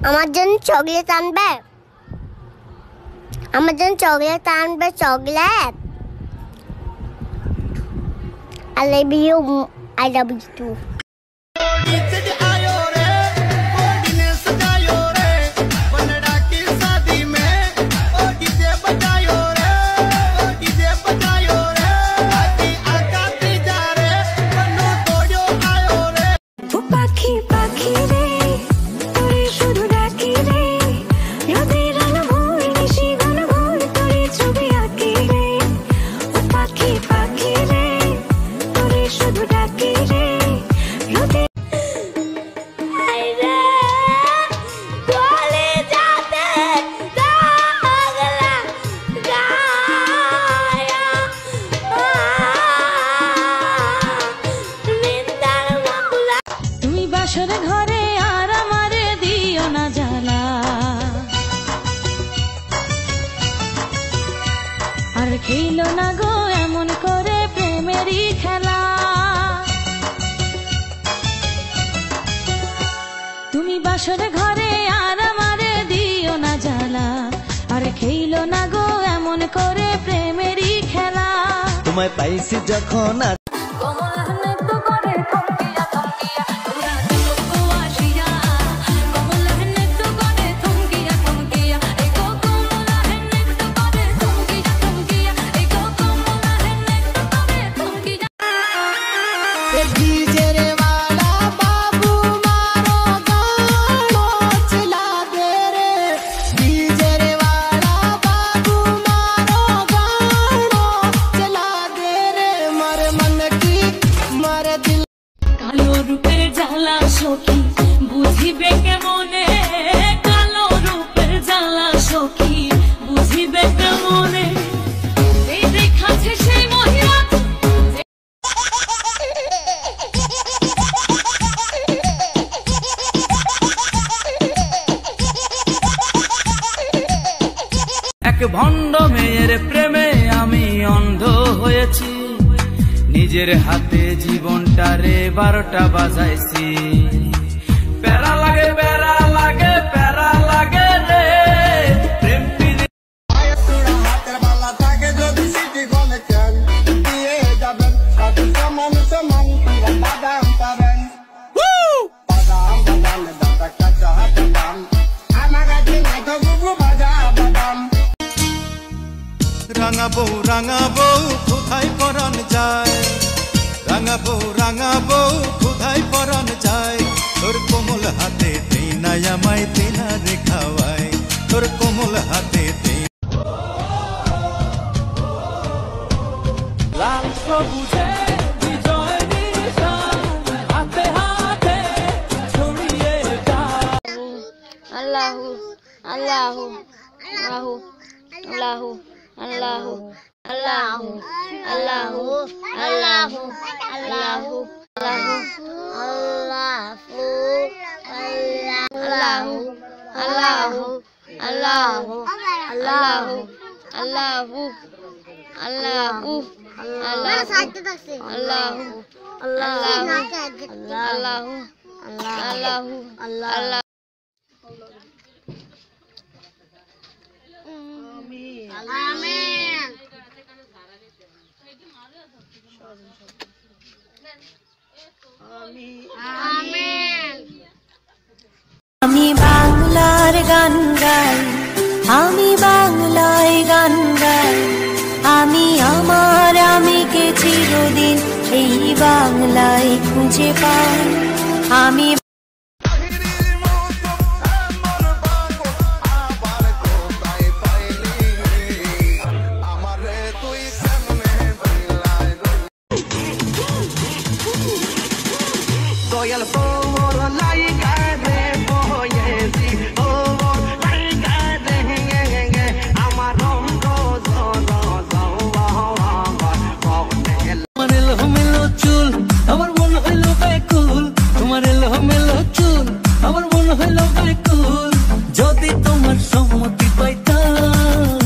আমার জন্য চকলেট আনবে? আমার জন্য চকলেট আনবে? Chocolate. I love you. I love you too. খেলো না গো এমন করে প্রেমেরই খেলা, তুমি বাসর ঘরে আর আমারে দিও না জ্বালা, আর খেলো না গো এমন করে প্রেমেরই খেলা। তোমায় পাইছি যখন বুঝিবে কেমনে, কালো রূপের জ্বালা সখী বুঝিবে কেমনে, এই দেখাছে সেই মহিলা। এক ভণ্ড মেয়ের প্রেমে আমি অন্ধ হয়েছি, নিজের হাতে জীবনটারে 12টা বাজাইছি। প্যারা লাগে প্যারা লাগে প্যারা লাগে রে প্রেম পিরে তোরা হাতের বালা থাকে যদি সিটি গলে চান দিয়ে যাবেন কত সমান সমান বাদাম পাবেন। বাদাম বাদাম দাদা কাঁচা বাদাম আমার কাছে নাই তো গুগু ভাজা বাদাম। রাঙাবো কোথায় পরান যায়, রাঙাবো কোথায় পরান যায়, তোর কোমল হাতে দেই না আমায় তেনা রেখাওয়াই, তোর কোমল হাতে দেই লাল সবুজে বিজয় নিশান হাতে হাতে ছড়িয়ে যায়। আল্লাহু আল্লাহু আল্লাহু আল্লাহু আল্লাহু আল্লাহু আল্লাহু আল্লাহু আল্লাহু আল্লাহু আল্লাহু আল্লাহু আল্লাহু আল্লাহু আল্লাহু আল্লাহু আল্লাহু আল্লাহু আল্লাহ। আমিন। আমি বাংলার গান গাই, আমি বাংলায় গান গাই, আমি আমার আমিকে চিরদিন এই বাংলায় খুঁজে পাই। আমি যদি তোমার সম্মতি পাইতাম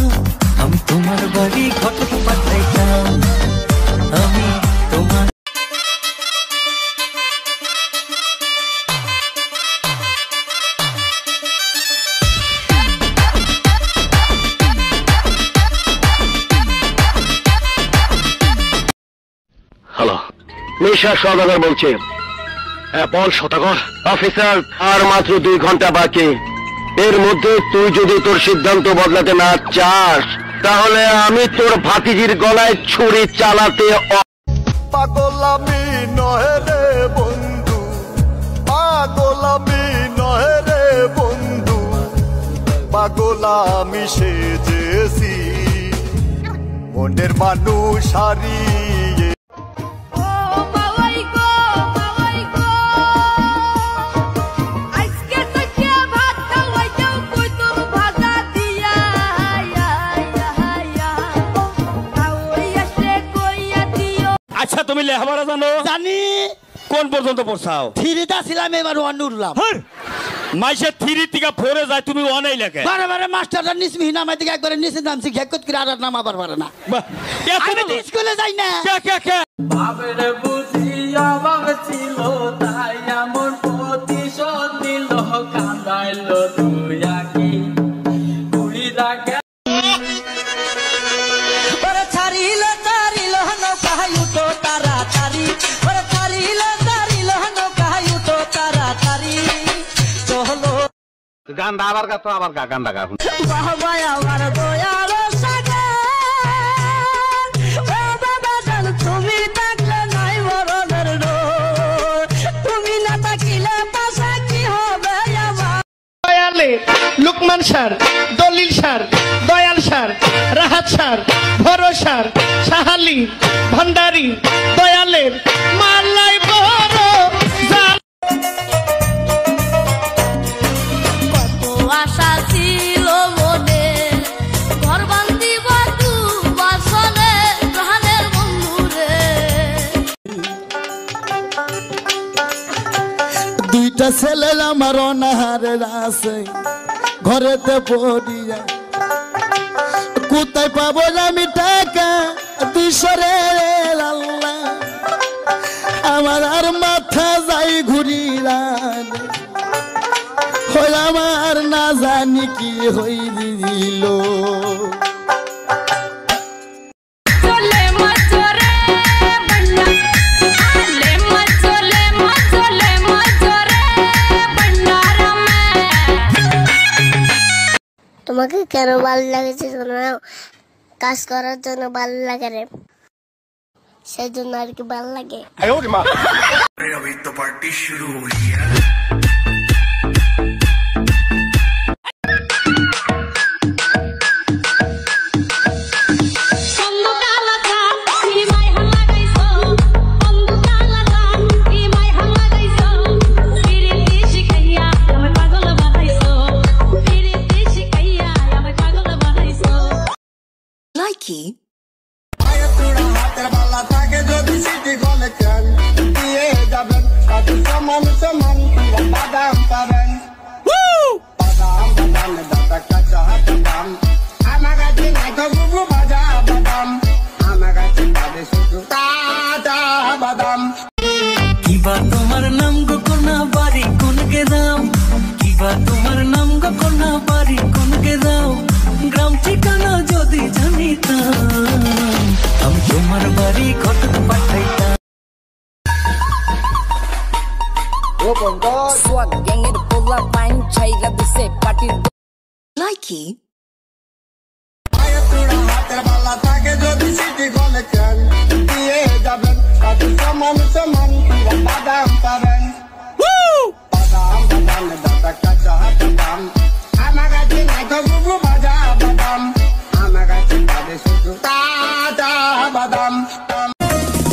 আমি তোমার বাড়ি ঘটক পাঠাইতাম, আমি তোমার মিস্টার সওদাগর বলছে। বল সওদাগর। অফিসার, আর মাত্র 2 ঘন্টা বাকি। এর মধ্যে তুই যদি তোর সিদ্ধান্ত বদলাতে না চাস তাহলে আমি তোর ভাতিজির গলায় ছুরি চালাতে। পাগলামি নহে রে বন্ধু, পাগলামি নহে রে বন্ধু, পাগলামি সেজেছি মনের মানুষ হারিয়ে। আচ্ছা তুমি লেখাপড়া জানো? জানি। কোন পর্যন্ত পড়ছাও? 3 ছিলাম, এবার 1 উঠলাম। মাইসে 3 থেকে 4 যায়, তুমি 1 লেখে। বারে মাস্টাররা নিসমি নামাই থেকে একবারে নিচে নামছি, ঘেকত করে আর নামাবার পারে না। আমি তো স্কুলে যাই না। কে বাবের বুঝিয়া ভাবছিল তাই এমন প্রতিশোধ নিল, কান্দাইল তুই আকি কুড়ি রাখে। গান আবার গা তো আবার গান গা। বাবা আমার দয়াল সাগর, ও বাবা জান তুমি থাকলে নাই মরণের ডর, তুমি না থাকিলে পাশা কি হবে আমার। দয়ালে লুকমান স্যার, দলিল sir, Dayal sir, Rahat sir, ভরসার, সাহালি, ভান্ডারি, দয়ালের মালাই বড় জাল। আশা ছিল মনে, ঘর বান্ধিব বাসনে প্রাণের বন্ধুরে। 2টা ছেলে আমার অনাহারের আছে, ঘরেতে পড়িয়া কোথায় পাবো আমি টাকা 200 রে আল্লাহ, আমার আর মাথা যাই ঘুরিয়া আমার না জানি কি হই দিল। তোমাকে কেন ভালো লাগেছে কাজ করার জন্য ভালো লাগে রে, সেই জন্য আর কি ভালো লাগে। अभी तो पार्टी शुरू हुई है। Likey কিবা তোমার নাম গো কোনা বাড়ি কোনকে দাও, কিবা তোমার নাম গো কোনা বাড়ি কোনকে দাও, গ্রাম ঠিকানা যদি জানিতাম আমি তোমার বাড়ি ঘটক পাঠাইতাম। Swag gang it pull up fine chaira dise party Likey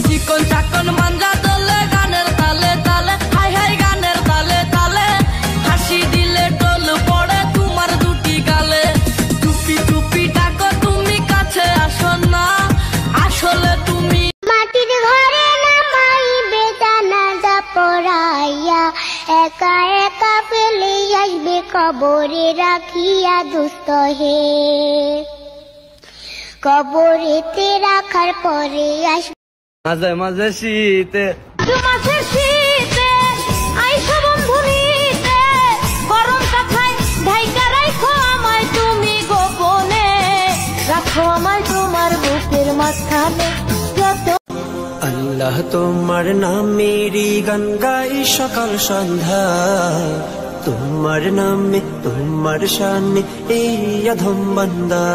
চিকন চাকন মাঞ্জা দলে গানের তালে তালে হাই হাই গানের তালে তালে হাসি দিলে টোল পড়ে তোমার দুটি গালে টুপি টুপি ডাকো তুমি কাছে আসো না আসলে তুমি মাটির ঘরে নামাইবে জানাজা পড়াইয়া, একা একা ফেলে আসবে কবরে রাখিয়া দুস্থ হে, কবরেতে রাখার পরে আসবে মাঝে মাঝে শীতে মাঝে শীতে আইসা বন্ধু নিতে গরম কাঠায় ঢাইকা রাখো আমায় তুমি গোপনে, রাখো আমায় তোমার বুকের মাঝখানে যত আল্লাহ তোমার নামেরই গান গাই সকাল সন্ধ্যা তোমার নামে তোমার শানে এই অধম বান্দা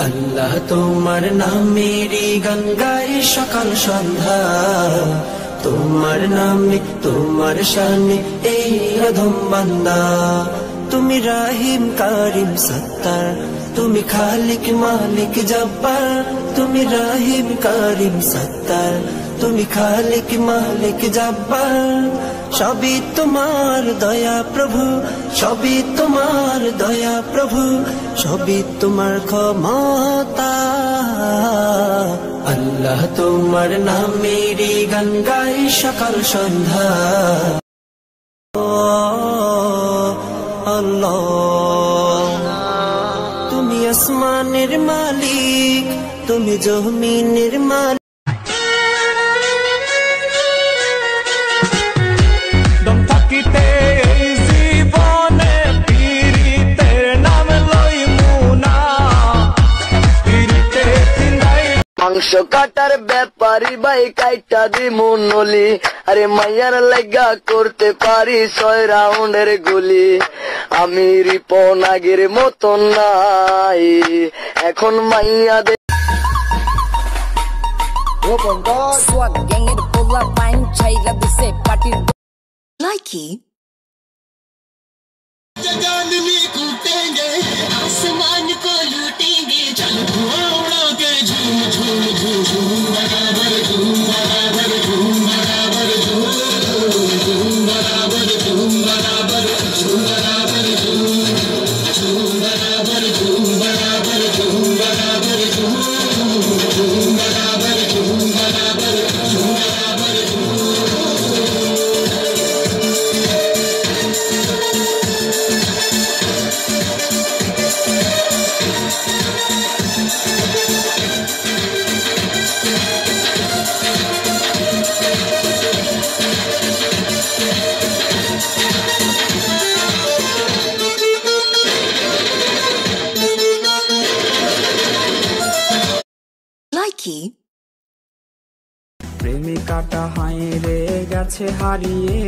আল্লাহ তোমার নামেরই গান গাই সকাল সন্ধ্যা তোমার নামে তোমার শানে এই অধম বান্দা তুমি রাহিম কারিম সত্তার তুমি খালিক মালিক জব্বার তুমি রাহিম কারিম সত্তার তুমি খালিক মালিক জব্বার সবই তোমার দয়া প্রভু সবই তোমার দয়া প্রভু সবই তোমার ক্ষমতা আল্লাহ তোমার নামেরই গান গাই সকাল সন্ধ্যা আল্লাহ তুমি আসমানের মালিক তুমি জমিনের মালিক মাংস কাটার ব্যাপারী ভাই কাইটা দিমু নলি আরে মাইয়ার লাগা করতে পারি 6 রাউন্ডের গুলি আমি রিপন আগের মতন নাই এখন মাইয়া দে Swag gang এর পোলা পাইন চাইরা দিছে পার্টির লাইকি जगानवी कूटेंगे आसमान को लूटेंगे चल धुआं उड़ोगे झूम झूम झूम झूम बराबर झूम बराबर झूम बराबर झूम झूम बराबर झूम बराबर झूम बराबर झूम झूम बराबर झूम बराबर झूम बराबर झूम झूम बराबर झूम बराबर झूम बराबर লাইকি প্রেমিকাটা হাইরে গেছে হারিয়ে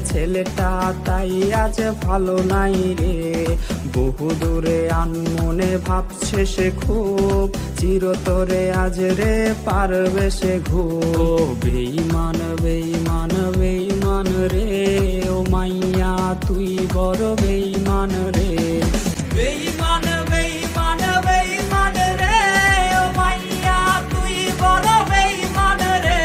ছেলেটা তাই আজ ভালো নাই রে বহু দূরে আনমনে ভাবছে সে খুব চিরতরে আজ রে পারবে সে ঘুম বেঈমান বেঈমান বেঈমান রে ও মাইয়া তুই বড় বেঈমান রে বেঈমান বেঈমান বেঈমান রে ও মাইয়া তুই বড় বেঈমান রে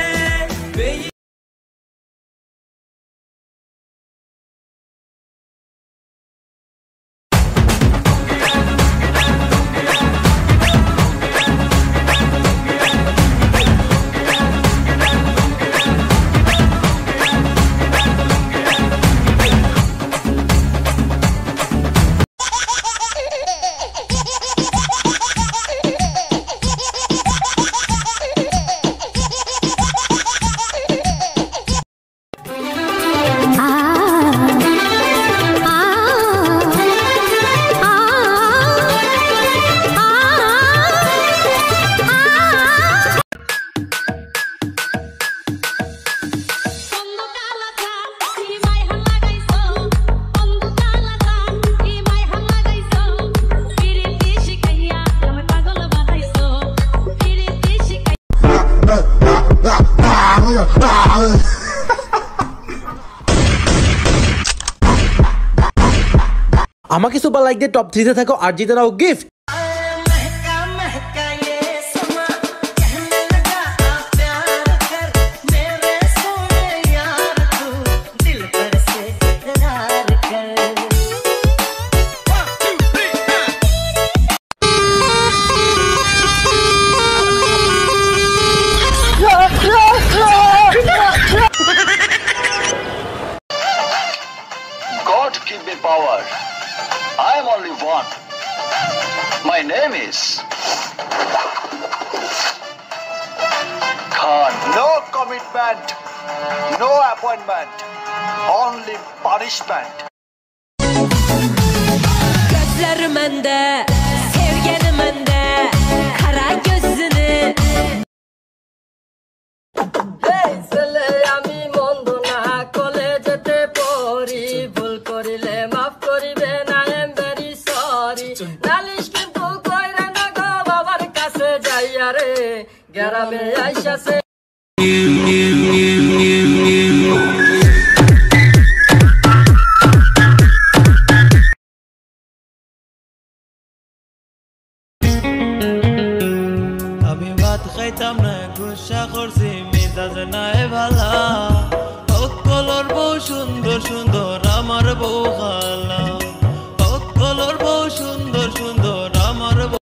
আমাকে সুপার লাইক দিয়ে টপ 3 তে থাকো আর জিতে নাও gift God give me power. I am only one. My name is Khan. No commitment, no appointment, only punishment. Gözlerim mende, sevgenim mende, kara gözünü মাফ করিবেন আই এম ভেরি সরি নালিশ কিন্তু কইরা না গো বাবার কাছে যাইয়া রে গ্রামে আইসাছে আমি ভাত খাইতাম না গুসা করছি মেজাজ নাই ভালা সকলের বউ সুন্দর সুন্দর আমার বউ খালা সকলের বউ সুন্দর সুন্দর আমার বউ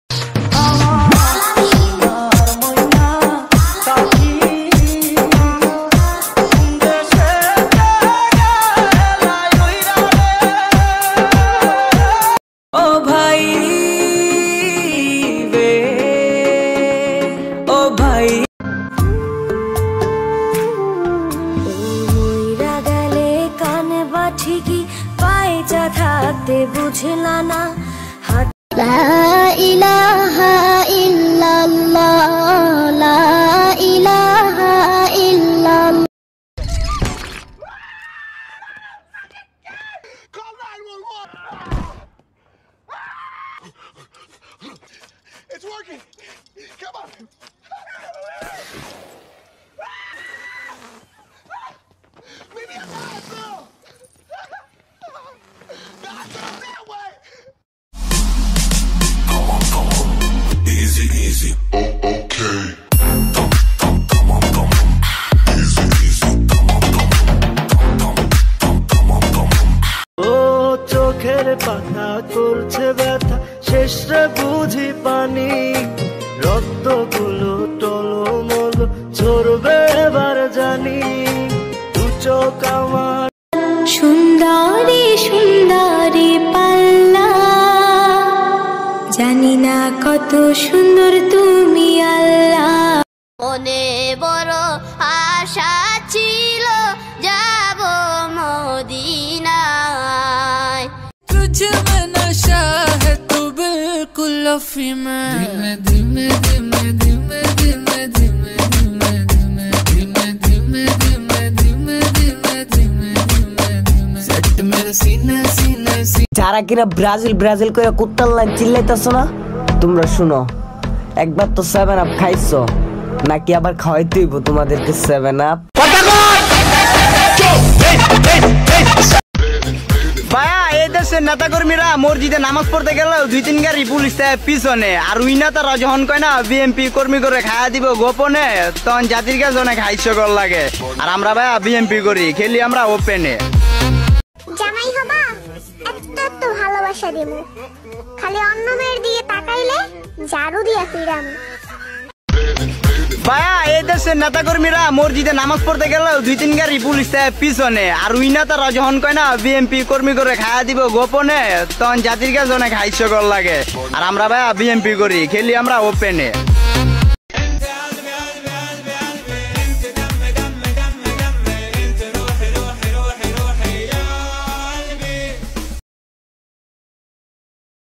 বুঝলা না লা ইলাহা ইল্লাল্লাহ লা ইলাহা ইল্লাল্লাহ It's working. Come on. Meet me outside, Phil. Not that way. Come on. Easy, easy. Oh, okay. Come on. Easy, easy. Come on. ও চোখের পাতা করছে ব্যথা শেষ রে বুঝি পানি রক্তগুলো টলমল ঝরবে এবার জানি দু চোখ আমার সুন্দরী সুন্দরী পাল্লা জানি না কত সুন্দর তুমি আল্লাহ মনে বড় আশা ছিল যাব মদিনায় तुझे में नशा है तू बिल्कुल अफी में धीमे धीमे धीमे धीमे धीमे धीमे धीमे धीमे धीमे धीमे धीमे धीमे धीमे धीमे धीमे सेट मेरे सीने सीने যারা কিনা ব্রাজিল ব্রাজিল করে কুত্তার লাইন চিল্লাইতেছ না তোমরা শুনো একবার তো 7 আপ খাইছো নাকি আবার খাওয়াইতে হইব তোমাদেরকে 7 আপ ভাইয়া এই দেশের নেতা কর্মীরা মসজিদে নামাজ পড়তে গেলে 2-3 গাড়ি পুলিশ পিছনে আর উই নেতারা যখন কয় না বিএমপি কর্মী করে খাওয়া দিব গোপনে তখন জাতির কাছে অনেক হাস্যকর লাগে আর আমরা ভাইয়া বিএমপি করি খেলি আমরা ওপেনে জামাই হবা এত ভালোবাসা দেবো খালি অন্য মেয়ের দিকে তাকাইলে ঝাড়ু দিয়ে ফিরাম ভাইয়া এই দেশের নেতা কর্মীরা মসজিদে নামাজ পড়তে গেলে 2-3 গাড়ি পুলিশ পিছনে আর উই নেতারা যখন কয় না বিএমপি কর্মী করে খাওয়া দিব গোপনে তখন জাতির কাছে অনেক হাস্যকর লাগে আর আমরা ভাইয়া বিএমপি করি খেলি আমরা ওপেনে